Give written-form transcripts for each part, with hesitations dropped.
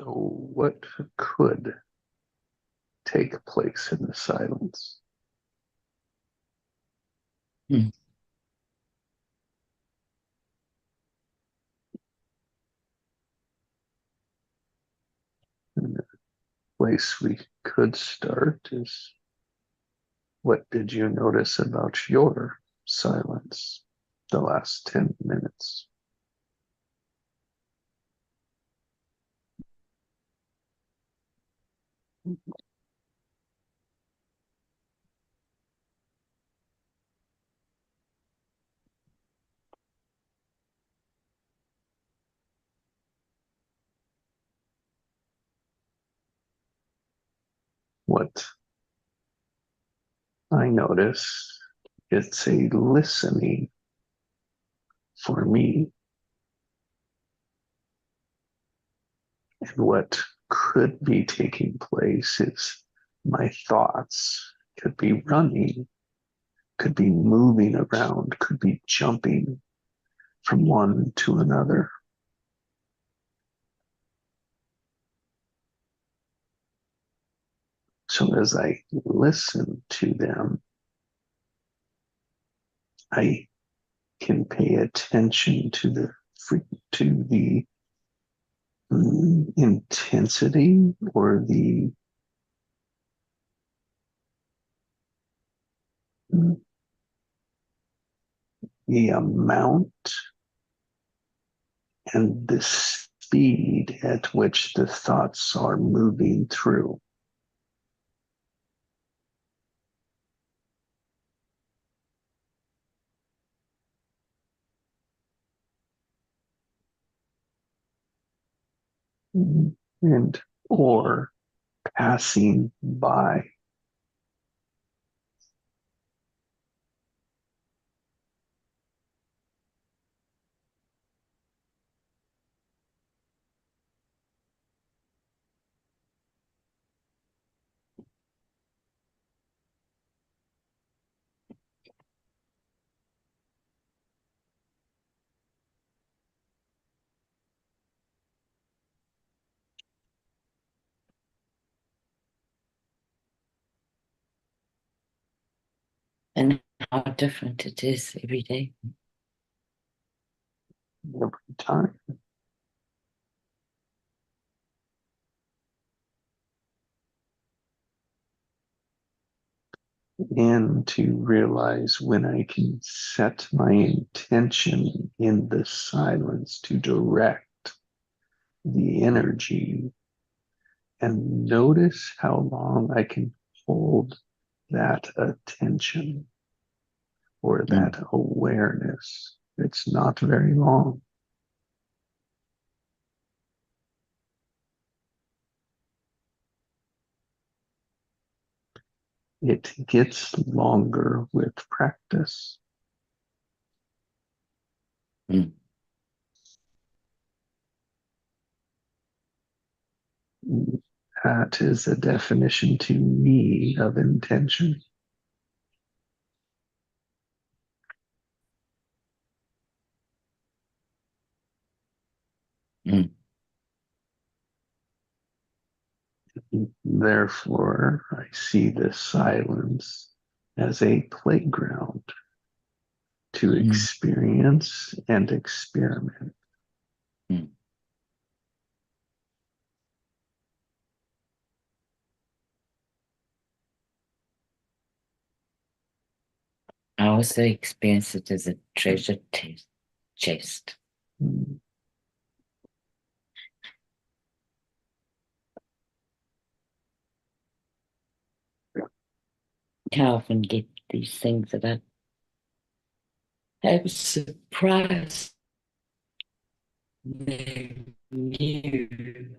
So, what could take place in the silence? Hmm. And the place we could start is, what did you notice about your silence the last 10 minutes? What I notice, it's a listening for me, and what could be taking place is my thoughts could be running, could be moving around, could be jumping from one to another. So as I listen to them, I can pay attention to the intensity or the amount and the speed at which the thoughts are moving through. And or passing by. And how different it is every day. Every time. And to realize when I can set my intention in the silence to direct the energy and notice how long I can hold that attention or Mm. that awareness. It's not very long. It gets longer with practice. Mm. That is a definition to me of intention. Mm. Therefore, I see the silence as a playground to Mm. experience and experiment. Mm. I also experience it as a treasure chest. I often get these things that I was surprised they knew.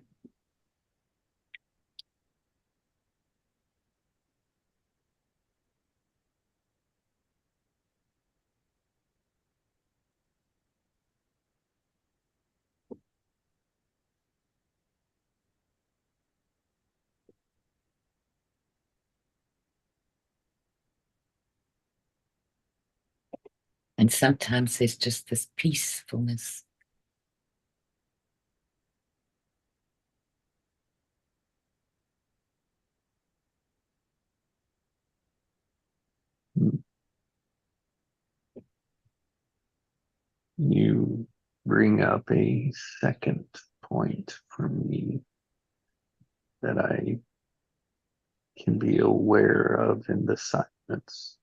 And sometimes there's just this peacefulness. you bring up a second point for me that I can be aware of in the silence.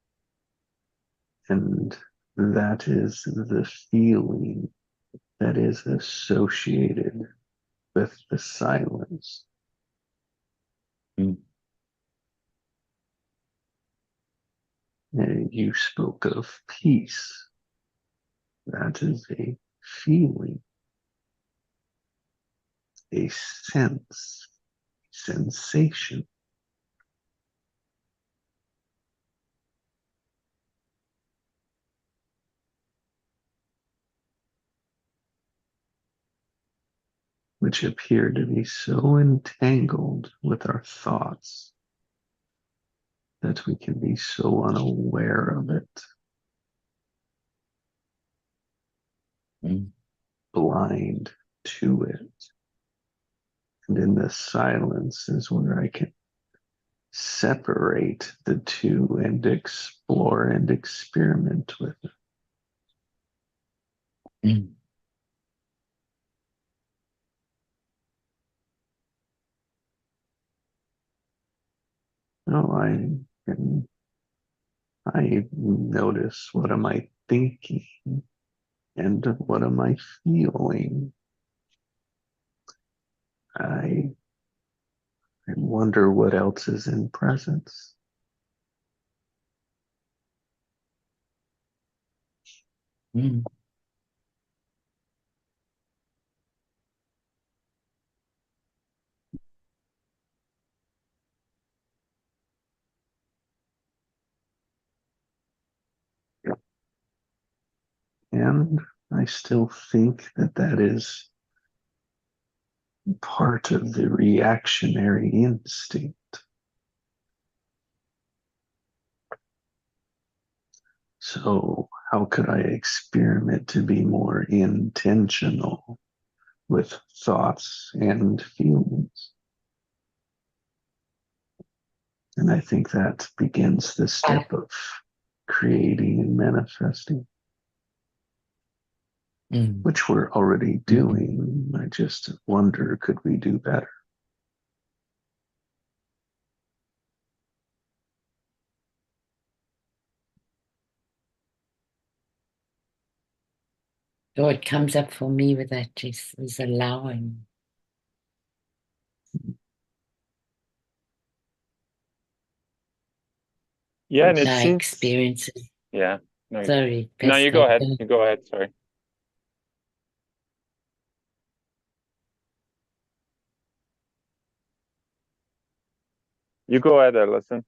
And that is the feeling that is associated with the silence. Mm. And you spoke of peace. That is a feeling, a sense, sensation. Which appear to be so entangled with our thoughts that we can be so unaware of it, Mm. blind to it. And in the silence is where I can separate the two and explore and experiment with it. Mm. No, I notice what am I thinking and what am I feeling. I wonder what else is in presence. Mm. And I still think that that is part of the reactionary instinct. So, how could I experiment to be more intentional with thoughts and feelings? And I think that begins the step of creating and manifesting, Mm. which we're already Mm. doing. I just wonder, could we do better? So what comes up for me with that is allowing. Yeah, and it My seems, experiences. yeah. No, Sorry, no, you go Pascal. ahead. You go ahead. Sorry. You go ahead, listen.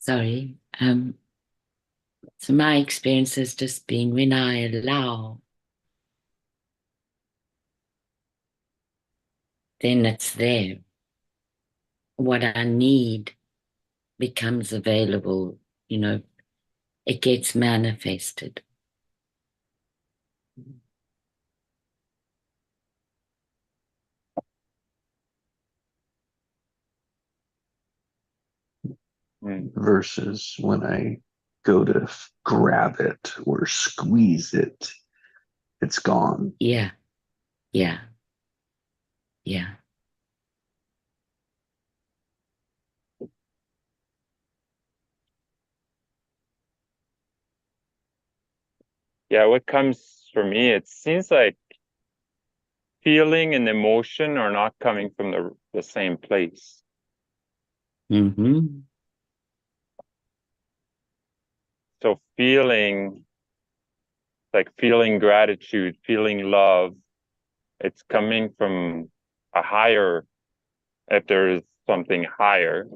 Sorry. So my experience has just been when I allow, then it's there. What I need becomes available, it gets manifested. Versus when I go to grab it or squeeze it, it's gone. Yeah, yeah, yeah. Yeah, what comes for me, it seems like feeling and emotion are not coming from the same place. Mm-hmm. So feeling, like feeling gratitude, feeling love, it's coming from a higher, if there is something higher,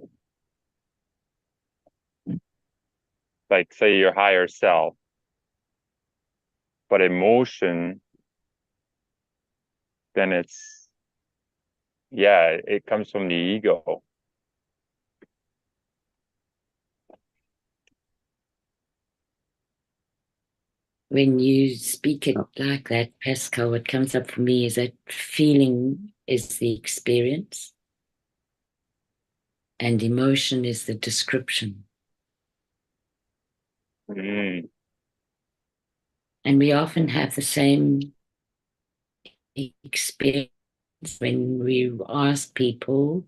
like say your higher self. But emotion, then it's, yeah, it comes from the ego. When you speak it like that, Pascal, what comes up for me is that feeling is the experience and emotion is the description. Mm. And we often have the same experience when we ask people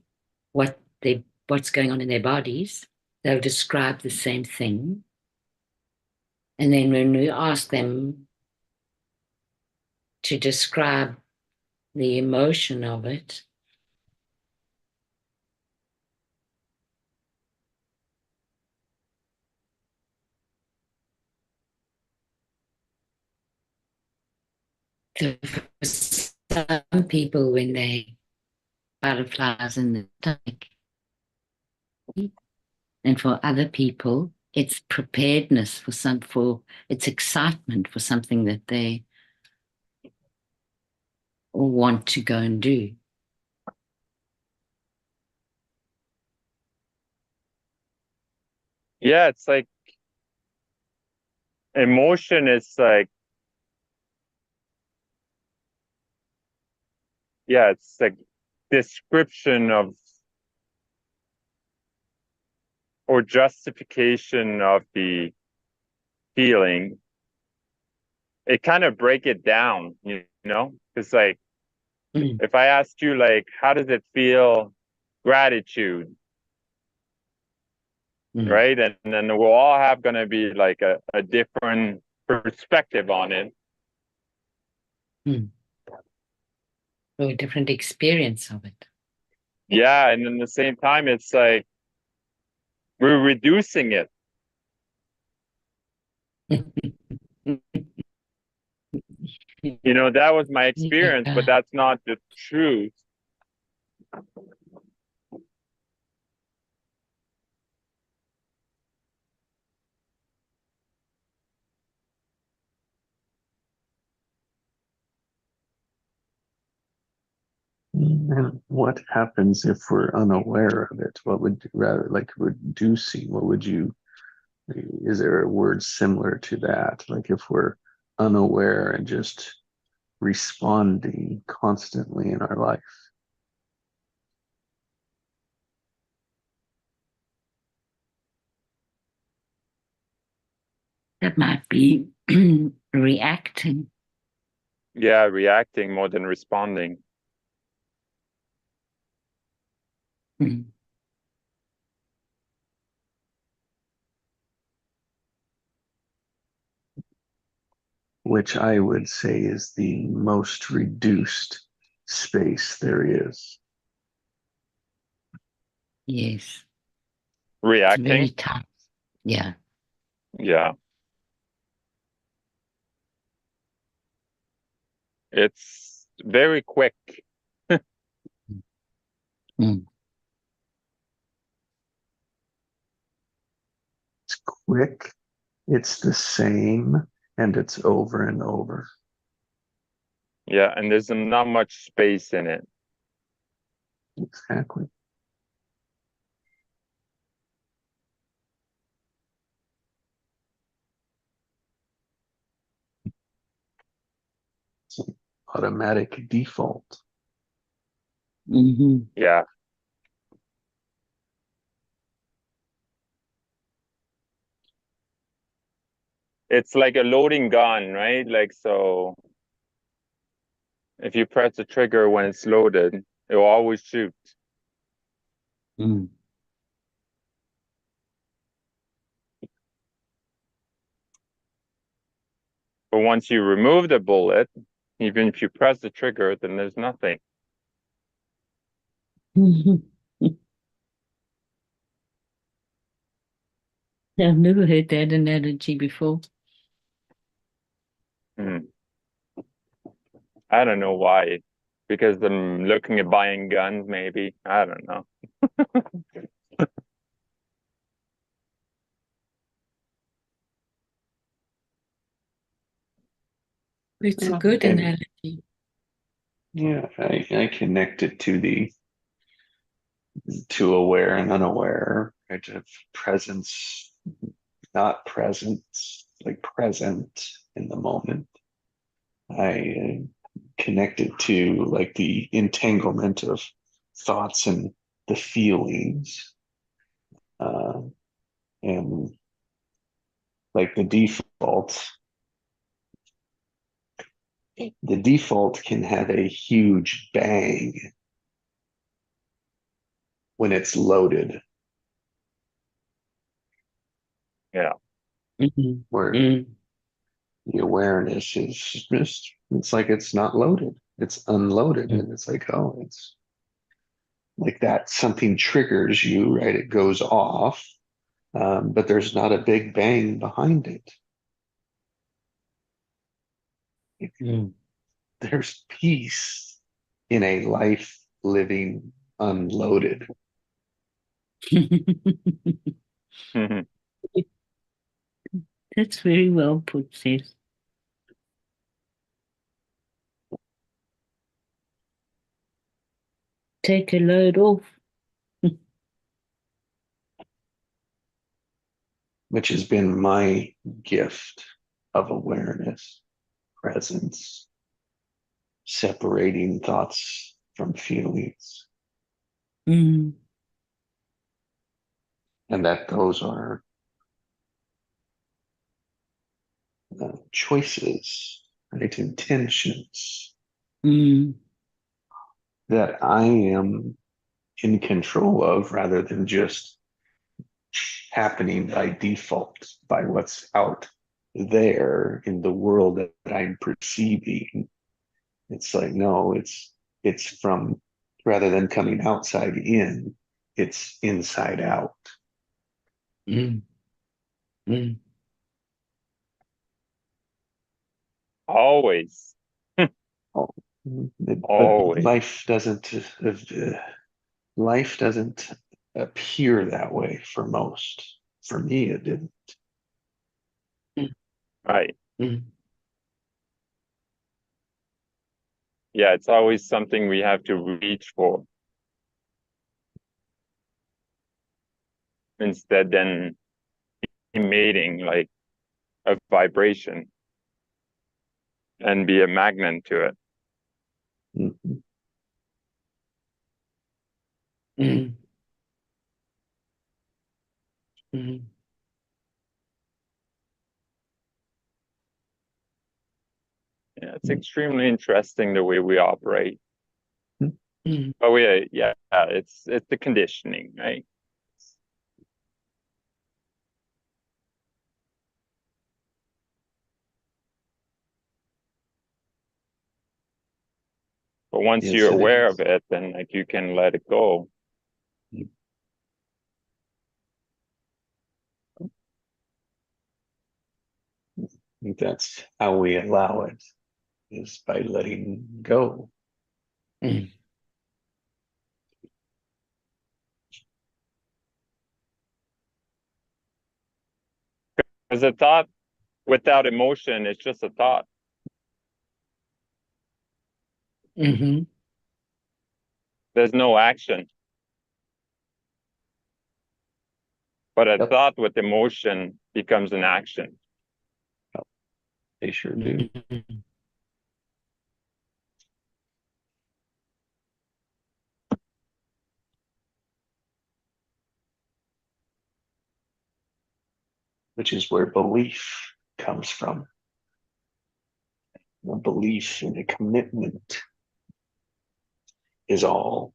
what's going on in their bodies. They'll describe the same thing. And then when we ask them to describe the emotion of it, so for some people, when they butterflies in the stomach, and for other people, it's preparedness for it's excitement for something that they want to go and do. Yeah, it's like emotion is like, yeah, it's like description of or justification of the feeling. It kind of break it down, you know? It's like, if I asked you, like, how does it feel gratitude, right? And then we'll all have going to be like a different perspective on it. Or a different experience of it. Yeah, and at the same time, it's like we're reducing it. You know, that was my experience, but that's not the truth. And what happens if we're unaware of it? What would you rather, like reducing? What would you, is there a word similar to that? Like if we're unaware and just responding constantly in our life? That might be reacting. Yeah, reacting more than responding. Which I would say is the most reduced space there is. Yes. Reacting. It's very tough. Yeah. Yeah. It's very quick. It's quick, it's the same, and it's over and over. Yeah, and there's not much space in it. Exactly. It's an automatic default. Yeah. It's like a loading gun, right? Like, so if you press the trigger when it's loaded, it will always shoot. But once you remove the bullet, even if you press the trigger, then there's nothing. I've never heard that analogy before. I don't know why. Because I'm looking at buying guns, maybe. I don't know. It's a good analogy. Yeah, I connect it to aware and unaware, right? Of presence, not presence, like present in the moment. I connect it to like the entanglement of thoughts and the feelings, and like the default The default can have a huge bang when it's loaded, Yeah. Mhm. where Mm. the awareness is just, it's like it's not loaded, it's unloaded. Mm. And it's like, oh, it's like that something triggers you, right? It goes off, but there's not a big bang behind it. Mm. There's peace in a life living unloaded. Mhm. That's very well put, Sis. Take a load off. Which has been my gift of awareness, presence, separating thoughts from feelings. Mm. And that those are choices, right? Intentions Mm. that I am in control of rather than just happening by default, by what's out there in the world that I'm perceiving. It's like, no, it's from, rather than coming outside in, it's inside out. Mm. Mm. Always. Oh, but Always. life doesn't appear that way for most. For me, it didn't. Right. Mm. Yeah, it's always something we have to reach for. Instead than emitting like a vibration and be a magnet to it. Mhm. Mm. Mm. Yeah, it's extremely interesting the way we operate. Mm. But yeah, it's the conditioning, right? But once Yes, you're it aware is. of it, then like you can let it go. I think that's how we allow it, is by letting go. Mm. Because a thought without emotion is just a thought. Mm-hmm. There's no action. But a Yep, thought with emotion becomes an action. they sure do. Mm. Which is where belief comes from. A belief and a commitment is all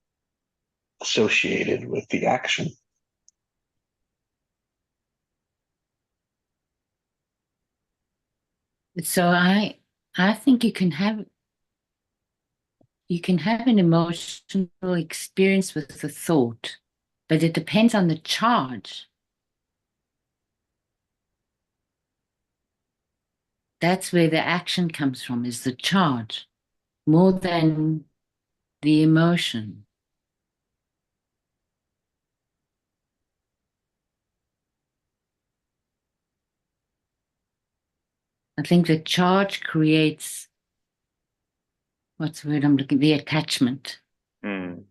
associated with the action. So I think you can have an emotional experience with a thought, but it depends on the charge. That's where the action comes from, is the charge, more than the emotion. I think the charge creates, what's the word I'm looking, the attachment. Mm.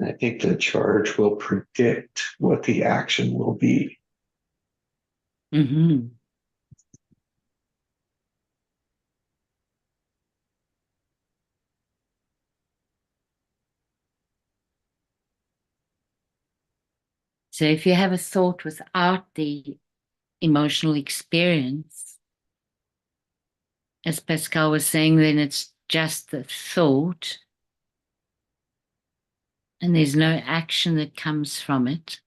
I think the charge will predict what the action will be. Mm-hmm. So if you have a thought without the emotional experience, as Pascal was saying, then it's just the thought and there's no action that comes from it.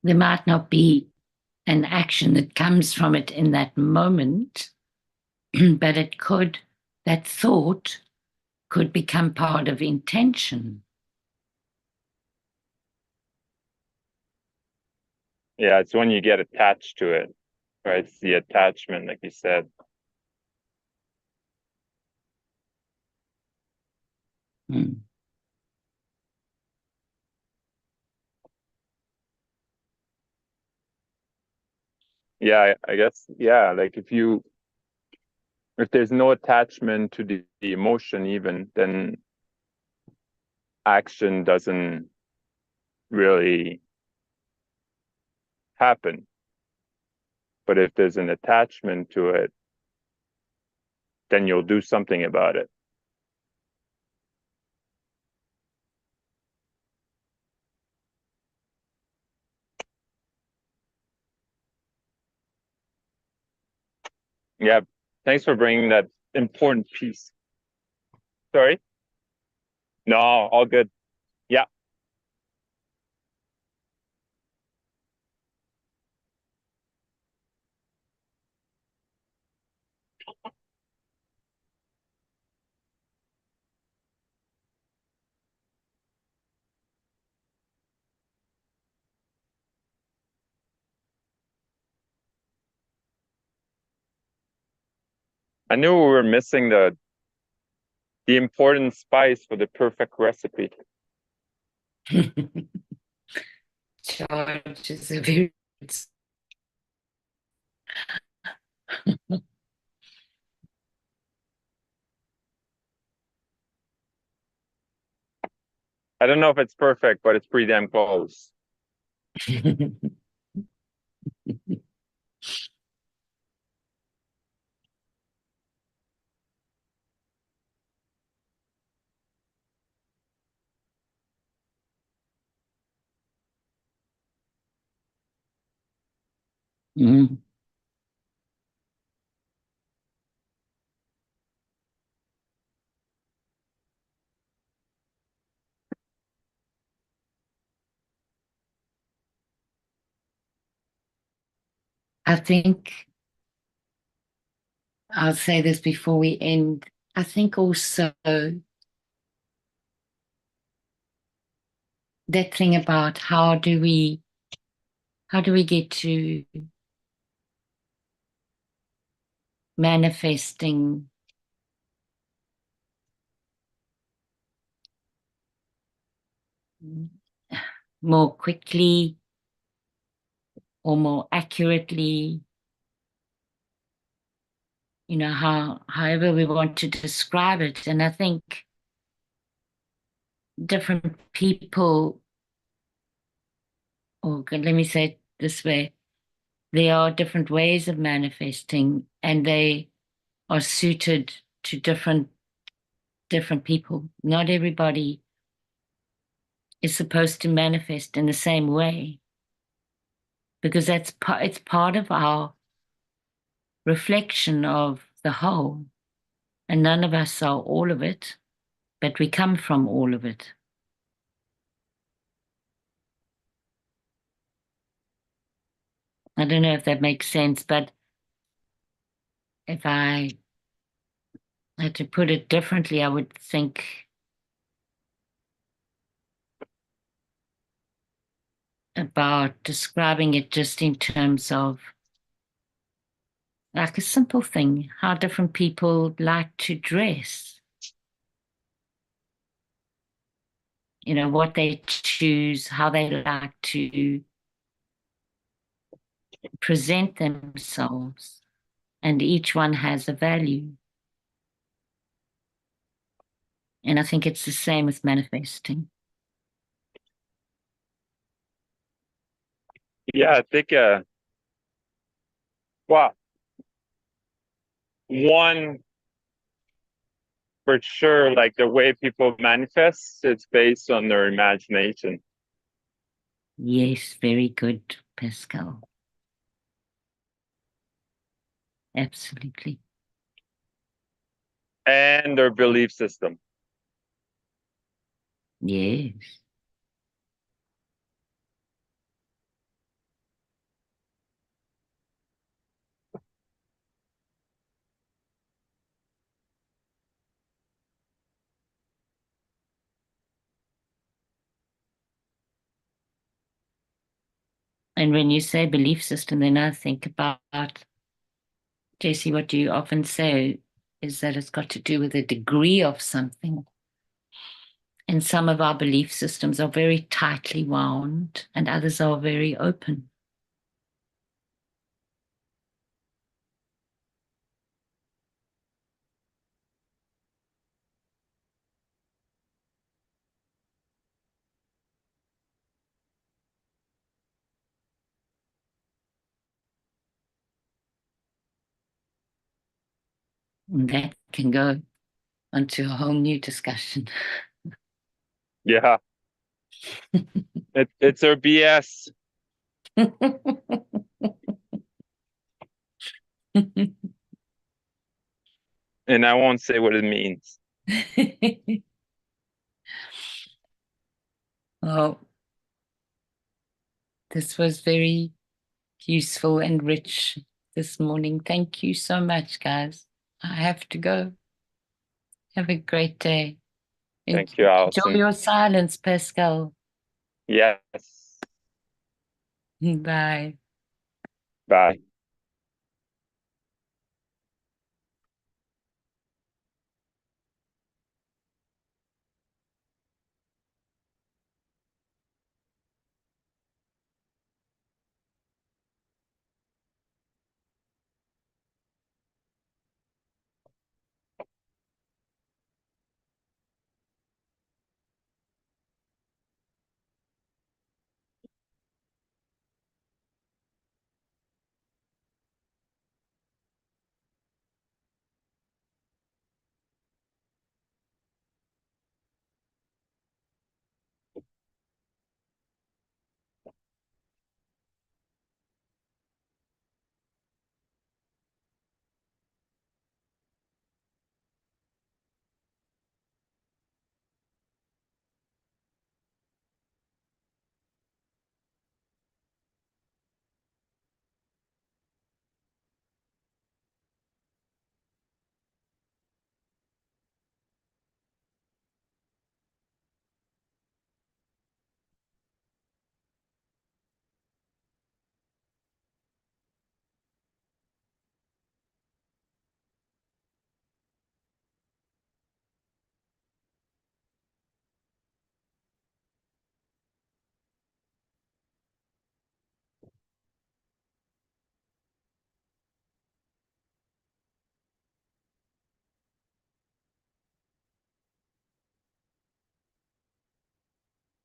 There might not be an action that comes from it in that moment, but it could, that thought could become part of intention. Yeah, it's when you get attached to it, right? It's the attachment, like you said. Mm. Yeah, I guess, yeah, like if there's no attachment to the emotion even, then action doesn't really happen. But if there's an attachment to it, then you'll do something about it. Yeah, thanks for bringing that important piece. Sorry? No, all good. Yeah. I knew we were missing the important spice for the perfect recipe. Charge is a very I don't know if it's perfect, but it's pretty damn close. Mm. I think I'll say this before we end. I think also that thing about how do we get to manifesting more quickly or more accurately, you know, however we want to describe it. And I think different people, or let me say it this way, there are different ways of manifesting and they are suited to different people. Not everybody is supposed to manifest in the same way because it's part of our reflection of the whole, and none of us are all of it, but we come from all of it. I don't know if that makes sense, but if I had to put it differently, I would think about describing it just in terms of like a simple thing, how different people like to dress. You know, what they choose, how they like to present themselves, and each one has a value. And I think it's the same with manifesting. Yeah, I think well, one for sure, like the way people manifest, it's based on their imagination. Yes, very good, Pascal. Absolutely. And their belief system. Yes. And when you say belief system, then I think about, Jesse, what you often say is that it's got to do with a degree of something. And some of our belief systems are very tightly wound, and others are very open. And that can go onto a whole new discussion. Yeah. It's their BS. And I won't say what it means. Well, this was very useful and rich this morning. Thank you so much, guys. I have to go. Have a great day. Thank you, Enjoy Allison. your silence, Pascal. Yes. Bye. Bye.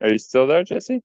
Are you still there, Jesse?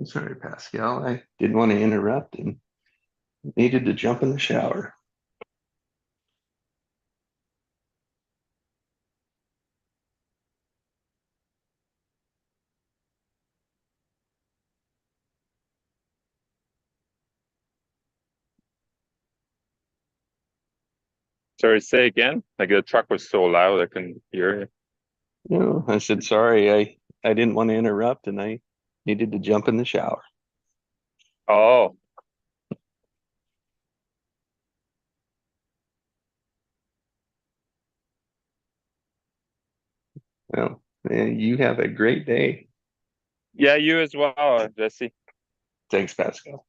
Sorry, Pascal. I didn't want to interrupt and needed to jump in the shower. Sorry, say again. Like the truck was so loud I couldn't hear it. No, I said sorry. I didn't want to interrupt, and I needed to jump in the shower. Oh, Well, you have a great day. yeah, you as well, Jesse. Thanks, Pascal.